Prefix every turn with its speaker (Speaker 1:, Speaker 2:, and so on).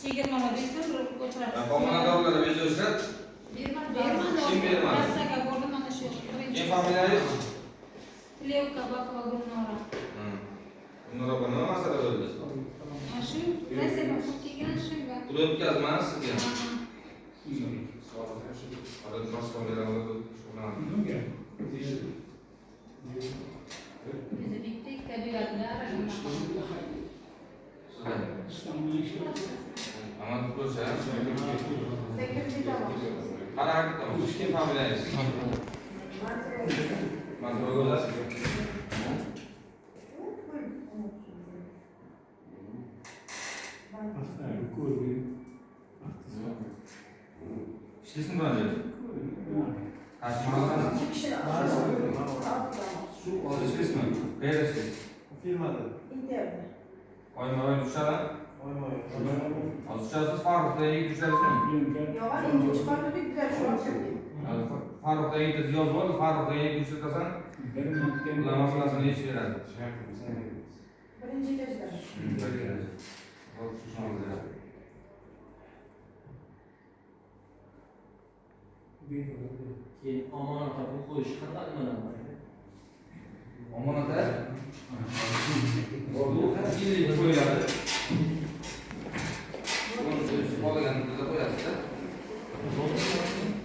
Speaker 1: Chegirmama deysan, bir ko'chirasiz.
Speaker 2: Homiladorlarga berilishlar.
Speaker 1: Berman.
Speaker 2: Kim bermadi?
Speaker 1: Rassaga ko'rdim mana shu.
Speaker 2: Kim familiyangiz?
Speaker 1: Levka Bakova Gulnora.
Speaker 2: Bunlar nima masala bo'ldi?
Speaker 1: Mana shu Rossiyadan qilib kelgan shunga.
Speaker 2: Pul o'tkazmasiz sizga. Hozir boshqa beraman.
Speaker 1: Bizni bitta kabinetlar
Speaker 2: Aman ko'rsa. Qara tamam. Kim familiyangiz? Mansur O'g'az. İştesin mi önce? Kaçmalı. Su alışveriş mi? Kaya alışveriş?
Speaker 3: Firmada.
Speaker 4: İnternette.
Speaker 2: Oyma düşer. Alışverişsiz Faruk'ta iyi düşeriz mi?
Speaker 4: Yok, ince çıkartıp güzel şu an söyleyeyim.
Speaker 2: Faruk'ta iyi de yaz var. Faruk'ta iyi düşersen kullanmasını hiç verir.
Speaker 4: Birinci gözler.
Speaker 2: Bak şu şanlı.
Speaker 5: Keyin omonat olib qo'yish qanday nimadan bor?
Speaker 2: Omonatda